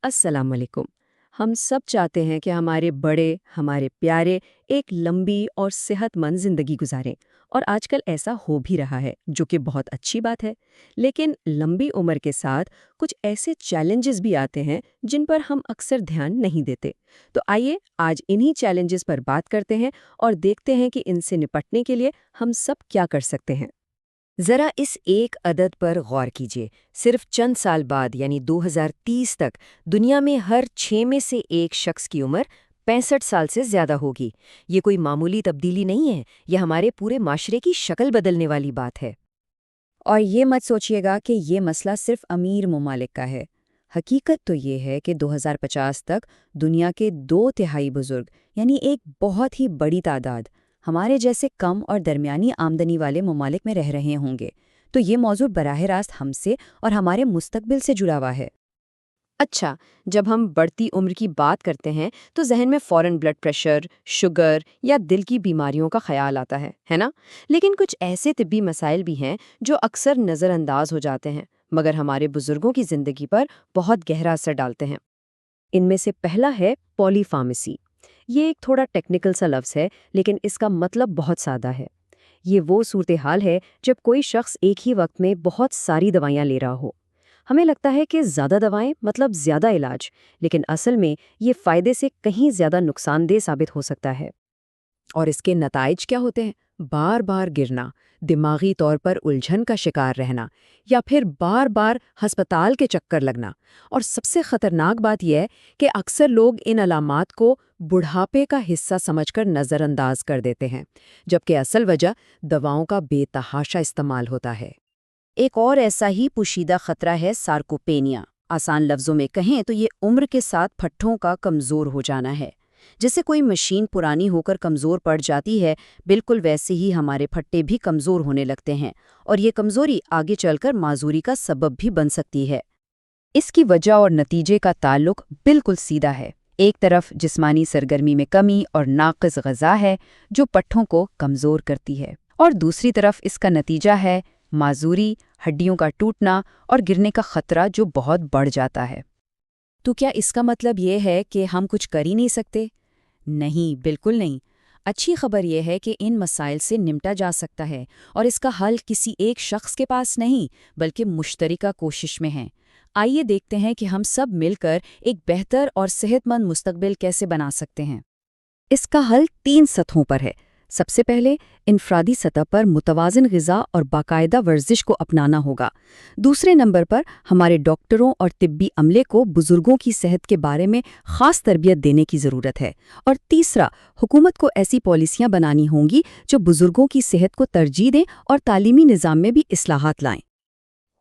السلام علیکم۔ ہم سب چاہتے ہیں کہ ہمارے بڑے، ہمارے پیارے ایک لمبی اور صحت مند زندگی گزاریں، اور آج کل ایسا ہو بھی رہا ہے، جو کہ بہت اچھی بات ہے۔ لیکن لمبی عمر کے ساتھ کچھ ایسے چیلنجز بھی آتے ہیں جن پر ہم اکثر دھیان نہیں دیتے۔ تو آئیے آج انہی چیلنجز پر بات کرتے ہیں اور دیکھتے ہیں کہ ان سے نپٹنے کے لیے ہم سب کیا کر سکتے ہیں۔ ذرا اس ایک عدد پر غور کیجیے۔ صرف چند سال بعد یعنی 2030 تک دنیا میں ہر 6 میں سے ایک شخص کی عمر 65 سال سے زیادہ ہوگی۔ یہ کوئی معمولی تبدیلی نہیں ہے، یہ ہمارے پورے معاشرے کی شکل بدلنے والی بات ہے۔ اور یہ مت سوچیے گا کہ یہ مسئلہ صرف امیر ممالک کا ہے۔ حقیقت تو یہ ہے کہ 2050 تک دنیا کے 2/3 بزرگ یعنی ایک بہت ہی بڑی تعداد ہمارے جیسے کم اور درمیانی آمدنی والے ممالک میں رہ رہے ہوں گے۔ تو یہ موضوع براہ راست ہم سے اور ہمارے مستقبل سے جڑا ہوا ہے۔ اچھا، جب ہم بڑھتی عمر کی بات کرتے ہیں تو ذہن میں فوراً بلڈ پریشر، شوگر یا دل کی بیماریوں کا خیال آتا ہے نا؟ لیکن کچھ ایسے طبی مسائل بھی ہیں جو اکثر نظر انداز ہو جاتے ہیں، مگر ہمارے بزرگوں کی زندگی پر بہت گہرا اثر ڈالتے ہیں۔ ان میں سے پہلا ہے پولی فارمیسی۔ یہ ایک تھوڑا ٹیکنیکل سا لفظ ہے، لیکن اس کا مطلب بہت سادہ ہے۔ یہ وہ صورتحال ہے جب کوئی شخص ایک ہی وقت میں بہت ساری دوائیاں لے رہا ہو۔ ہمیں لگتا ہے کہ زیادہ دوائیں مطلب زیادہ علاج، لیکن اصل میں یہ فائدے سے کہیں زیادہ نقصان دہ ثابت ہو سکتا ہے۔ اور اس کے نتائج کیا ہوتے ہیں؟ بار بار گرنا، دماغی طور پر الجھن کا شکار رہنا، یا پھر بار بار ہسپتال کے چکر لگنا۔ اور سب سے خطرناک بات یہ ہے کہ اکثر لوگ ان علامات کو بڑھاپے کا حصہ سمجھ کر نظر انداز کر دیتے ہیں، جبکہ اصل وجہ دواؤں کا بے تحاشا استعمال ہوتا ہے۔ ایک اور ایسا ہی پوشیدہ خطرہ ہے سارکوپینیا۔ آسان لفظوں میں کہیں تو یہ عمر کے ساتھ پٹھوں کا کمزور ہو جانا ہے۔ جیسے کوئی مشین پرانی ہو کر کمزور پڑ جاتی ہے، بالکل ویسے ہی ہمارے پھٹے بھی کمزور ہونے لگتے ہیں، اور یہ کمزوری آگے چل کر معذوری کا سبب بھی بن سکتی ہے۔ اس کی وجہ اور نتیجے کا تعلق بالکل سیدھا ہے۔ ایک طرف جسمانی سرگرمی میں کمی اور ناقص غذا ہے جو پٹھوں کو کمزور کرتی ہے، اور دوسری طرف اس کا نتیجہ ہے معذوری، ہڈیوں کا ٹوٹنا اور گرنے کا خطرہ جو بہت بڑھ جاتا ہے۔ تو کیا اس کا مطلب یہ ہے کہ ہم کچھ کر ہی نہیں سکتے؟ نہیں، بالکل نہیں۔ اچھی خبر یہ ہے کہ ان مسائل سے نمٹا جا سکتا ہے، اور اس کا حل کسی ایک شخص کے پاس نہیں بلکہ مشترکہ کوشش میں ہے۔ آئیے دیکھتے ہیں کہ ہم سب مل کر ایک بہتر اور صحت مند مستقبل کیسے بنا سکتے ہیں۔ اس کا حل 3 سطحوں پر ہے۔ سب سے پہلے انفرادی سطح پر متوازن غذا اور باقاعدہ ورزش کو اپنانا ہوگا۔ دوسرے نمبر پر ہمارے ڈاکٹروں اور طبی عملے کو بزرگوں کی صحت کے بارے میں خاص تربیت دینے کی ضرورت ہے۔ اور تیسرا، حکومت کو ایسی پالیسیاں بنانی ہوں گی جو بزرگوں کی صحت کو ترجیح دیں اور تعلیمی نظام میں بھی اصلاحات لائیں۔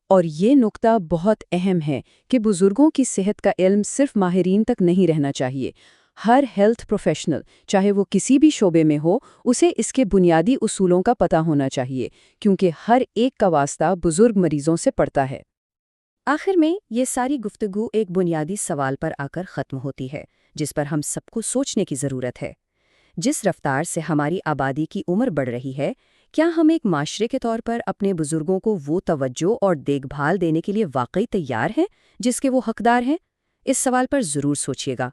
اور یہ نکتہ بہت اہم ہے کہ بزرگوں کی صحت کا علم صرف ماہرین تک نہیں رہنا چاہیے۔ ہر ہیلتھ پروفیشنل، چاہے وہ کسی بھی شعبے میں ہو، اسے اس کے بنیادی اصولوں کا پتہ ہونا چاہیے، کیونکہ ہر ایک کا واسطہ بزرگ مریضوں سے پڑتا ہے۔ آخر میں یہ ساری گفتگو ایک بنیادی سوال پر آ کر ختم ہوتی ہے، جس پر ہم سب کو سوچنے کی ضرورت ہے۔ جس رفتار سے ہماری آبادی کی عمر بڑھ رہی ہے، کیا ہم ایک معاشرے کے طور پر اپنے بزرگوں کو وہ توجہ اور دیکھ بھال دینے کے لیے واقعی تیار ہیں جس کے وہ حقدار ہیں؟ اس سوال پر ضرور سوچیے گا۔